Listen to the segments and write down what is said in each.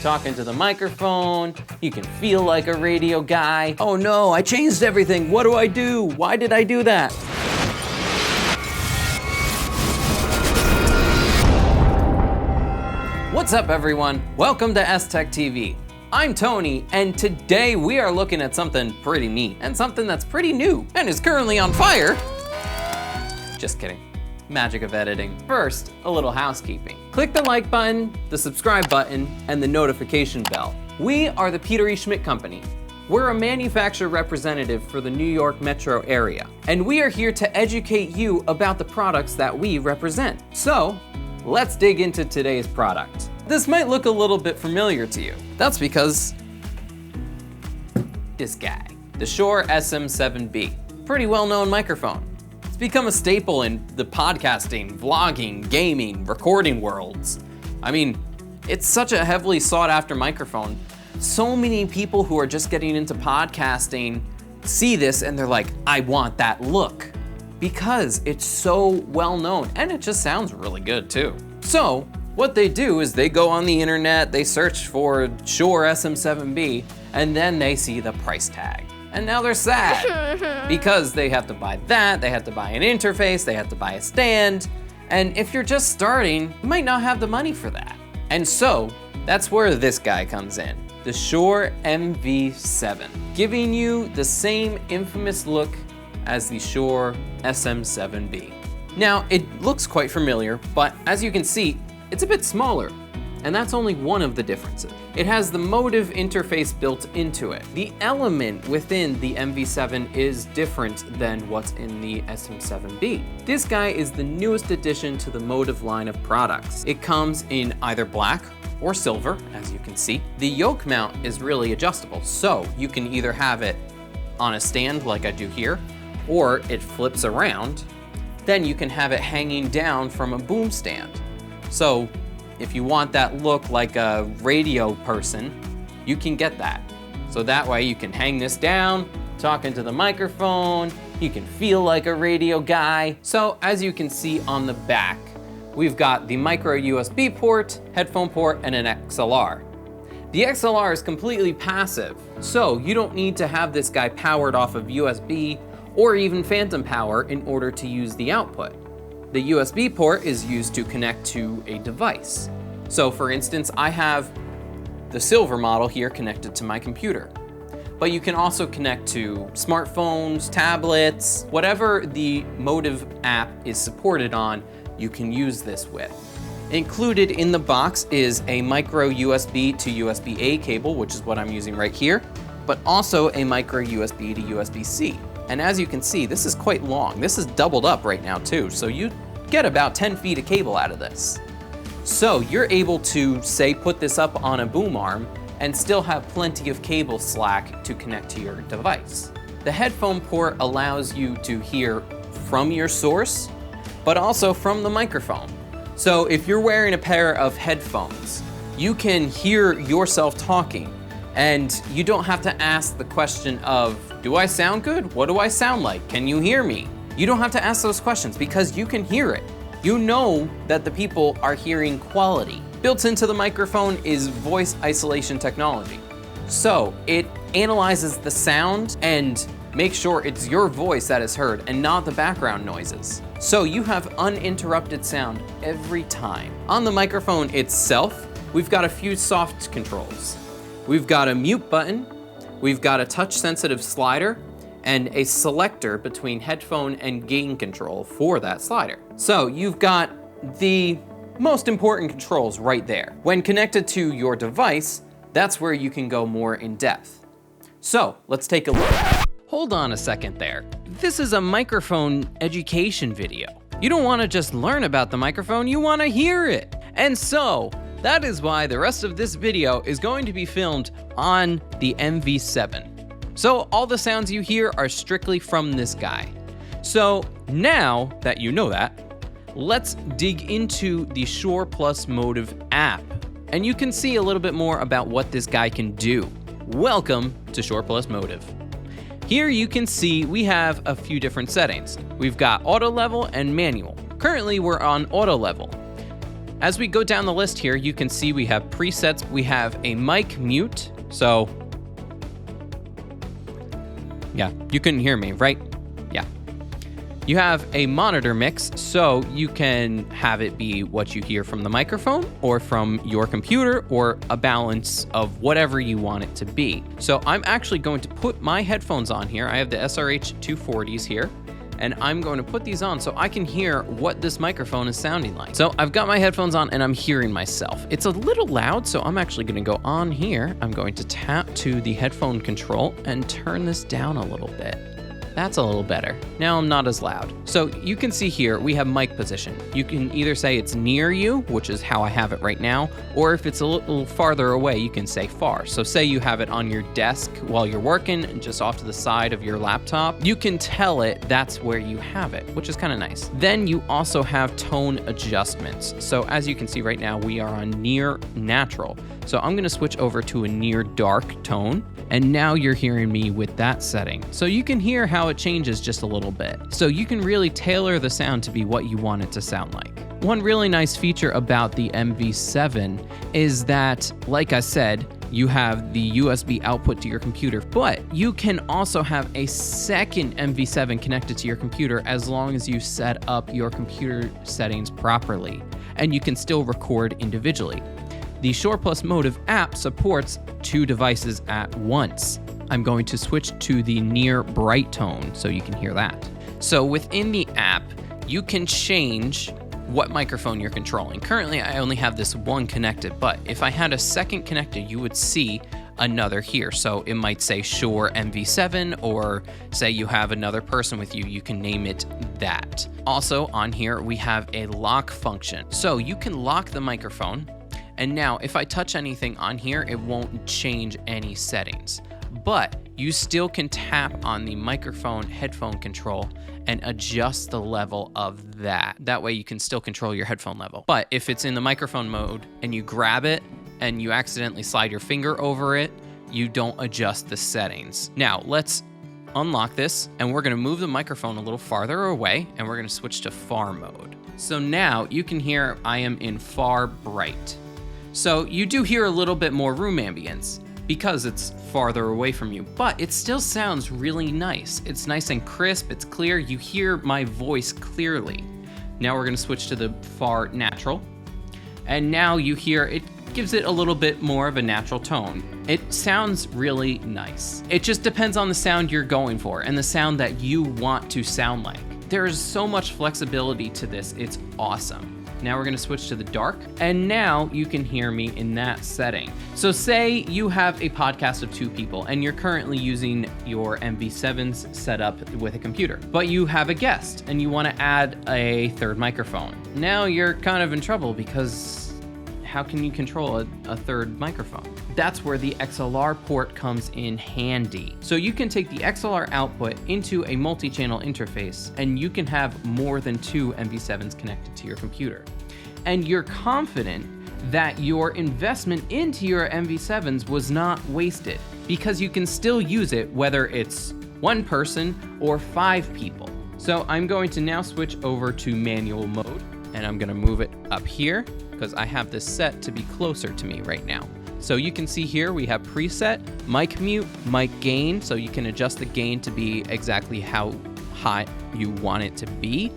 talking to the microphone, you can feel like a radio guy. Oh no, I changed everything, what do I do? Why did I do that? What's up everyone? Welcome to S-Tech TV. I'm Tony, and today we are looking at something pretty neat and something that's pretty new and is currently on fire. Just kidding. Magic of editing. First, a little housekeeping. Click the like button, the subscribe button, and the notification bell. We are the Peter E. Schmidt Company. We're a manufacturer representative for the New York metro area, and we are here to educate you about the products that we represent. So, let's dig into today's product. This might look a little bit familiar to you. That's because this guy, the Shure SM7B. Pretty well-known microphone. It's become a staple in the podcasting, vlogging, gaming, recording worlds. I mean, it's such a heavily sought after microphone. So many people who are just getting into podcasting see this and they're like, I want that look. Because it's so well known and it just sounds really good too. So what they do is they go on the internet, they search for Shure SM7B, and then they see the price tag. And now they're sad because they have to buy that, they have to buy an interface, they have to buy a stand. And if you're just starting, you might not have the money for that. And so that's where this guy comes in, the Shure MV7, giving you the same infamous look as the Shure SM7B. Now, it looks quite familiar, but as you can see, it's a bit smaller. And that's only one of the differences. It has the Motive interface built into it. The element within the MV7 is different than what's in the SM7B. This guy is the newest addition to the Motive line of products. It comes in either black or silver, as you can see. The yoke mount is really adjustable, so you can either have it on a stand like I do here, or it flips around. Then you can have it hanging down from a boom stand. So if you want that look like a radio person, you can get that. So that way you can hang this down, talking to the microphone, you can feel like a radio guy. So as you can see on the back, we've got the micro USB port, headphone port, and an XLR. The XLR is completely passive, so you don't need to have this guy powered off of USB or even phantom power in order to use the output. The USB port is used to connect to a device. So for instance, I have the silver model here connected to my computer. But you can also connect to smartphones, tablets, whatever the Motive app is supported on, you can use this with. Included in the box is a micro USB to USB-A cable, which is what I'm using right here, but also a micro USB to USB-C. And as you can see, this is quite long. This is doubled up right now too, so you get about 10 feet of cable out of this. So you're able to, say, put this up on a boom arm and still have plenty of cable slack to connect to your device. The headphone port allows you to hear from your source, but also from the microphone. So if you're wearing a pair of headphones, you can hear yourself talking, and you don't have to ask the question of, do I sound good? What do I sound like? Can you hear me? You don't have to ask those questions because you can hear it. You know that the people are hearing quality. Built into the microphone is voice isolation technology. So it analyzes the sound and makes sure it's your voice that is heard and not the background noises. So you have uninterrupted sound every time. On the microphone itself, we've got a few soft controls. We've got a mute button, we've got a touch-sensitive slider, and a selector between headphone and gain control for that slider. So you've got the most important controls right there. When connected to your device, that's where you can go more in depth. So let's take a look. Hold on a second there. This is a microphone education video. You don't wanna just learn about the microphone, you wanna hear it. And so, that is why the rest of this video is going to be filmed on the MV7. So all the sounds you hear are strictly from this guy. So now that you know that, let's dig into the Shure Plus Motive app, and you can see a little bit more about what this guy can do. Welcome to Shure Plus Motive. Here you can see we have a few different settings. We've got auto level and manual. Currently we're on auto level. As we go down the list here, you can see we have presets. We have a mic mute. So yeah, you couldn't hear me, right? Yeah. You have a monitor mix, so you can have it be what you hear from the microphone or from your computer, or a balance of whatever you want it to be. So I'm actually going to put my headphones on here. I have the SRH 240s here, and I'm going to put these on so I can hear what this microphone is sounding like. So I've got my headphones on and I'm hearing myself. It's a little loud, so I'm actually gonna go on here. I'm going to tap to the headphone control and turn this down a little bit. That's a little better. Now I'm not as loud. So you can see here, we have mic position. You can either say it's near you, which is how I have it right now, or if it's a little farther away, you can say far. So say you have it on your desk while you're working and just off to the side of your laptop, you can tell it that's where you have it, which is kind of nice. Then you also have tone adjustments. So as you can see right now, we are on near natural. So I'm gonna switch over to a near dark tone, and now you're hearing me with that setting. So you can hear how it changes just a little bit. So you can really tailor the sound to be what you want it to sound like. One really nice feature about the MV7 is that, like I said, you have the USB output to your computer, but you can also have a second MV7 connected to your computer as long as you set up your computer settings properly, and you can still record individually. The Shure Plus MOTIV app supports 2 devices at once. I'm going to switch to the near bright tone so you can hear that. So within the app, you can change what microphone you're controlling. Currently, I only have this one connected, but if I had a second connected, you would see another here. So it might say Shure MV7, or say you have another person with you, you can name it that. Also on here, we have a lock function. So you can lock the microphone, and now if I touch anything on here, it won't change any settings. But you still can tap on the microphone headphone control and adjust the level of that. That way you can still control your headphone level. But if it's in the microphone mode and you grab it and you accidentally slide your finger over it, you don't adjust the settings. Now let's unlock this, and we're gonna move the microphone a little farther away, and we're gonna switch to far mode. So now you can hear I am in far bright. So you do hear a little bit more room ambience because it's farther away from you, but it still sounds really nice. It's nice and crisp, it's clear, you hear my voice clearly. Now we're gonna switch to the far natural, and now you hear it gives it a little bit more of a natural tone. It sounds really nice. It just depends on the sound you're going for and the sound that you want to sound like. There's so much flexibility to this, it's awesome. Now we're gonna switch to the dark, and now you can hear me in that setting. So say you have a podcast of 2 people and you're currently using your MV7's set up with a computer, but you have a guest and you wanna add a third microphone. Now you're kind of in trouble because how can you control a third microphone? That's where the XLR port comes in handy. So you can take the XLR output into a multi-channel interface, and you can have more than 2 MV7s connected to your computer. And you're confident that your investment into your MV7s was not wasted, because you can still use it whether it's 1 person or 5 people. So I'm going to now switch over to manual mode, and I'm gonna move it up here because I have this set to be closer to me right now. So you can see here we have preset, mic mute, mic gain, so you can adjust the gain to be exactly how high you want it to be.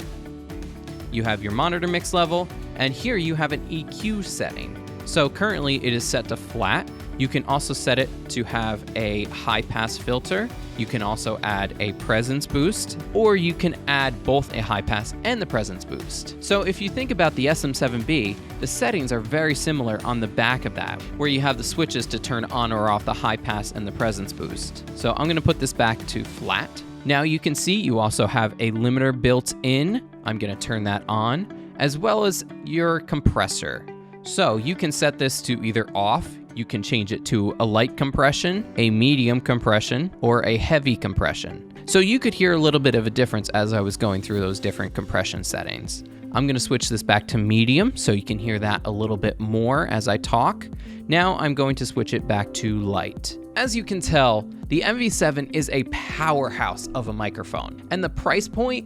You have your monitor mix level, and here you have an EQ setting. So currently it is set to flat. You can also set it to have a high pass filter. You can also add a presence boost, or you can add both a high pass and the presence boost. So if you think about the SM7B, the settings are very similar on the back of that, where you have the switches to turn on or off the high pass and the presence boost. So I'm gonna put this back to flat. Now you can see you also have a limiter built in. I'm gonna turn that on, as well as your compressor. So you can set this to either off. You can change it to a light compression, a medium compression, or a heavy compression. So you could hear a little bit of a difference as I was going through those different compression settings. I'm gonna switch this back to medium so you can hear that a little bit more as I talk. Now I'm going to switch it back to light. As you can tell, the MV7 is a powerhouse of a microphone, and the price point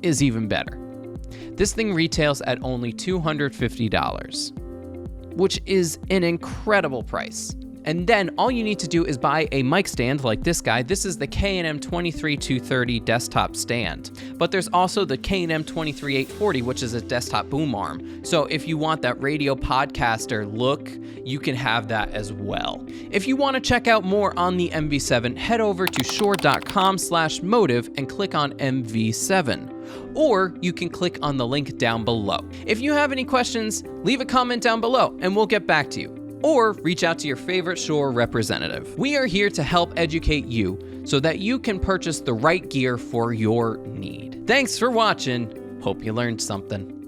is even better. This thing retails at only $250, which is an incredible price. And then all you need to do is buy a mic stand like this guy. This is the K&M 23230 desktop stand. But there's also the K&M 23840, which is a desktop boom arm. So if you want that radio podcaster look, you can have that as well. If you want to check out more on the MV7, head over to shure.com/motive and click on MV7. Or you can click on the link down below. If you have any questions, leave a comment down below and we'll get back to you. Or reach out to your favorite Shure representative. We are here to help educate you so that you can purchase the right gear for your need. Thanks for watching. Hope you learned something.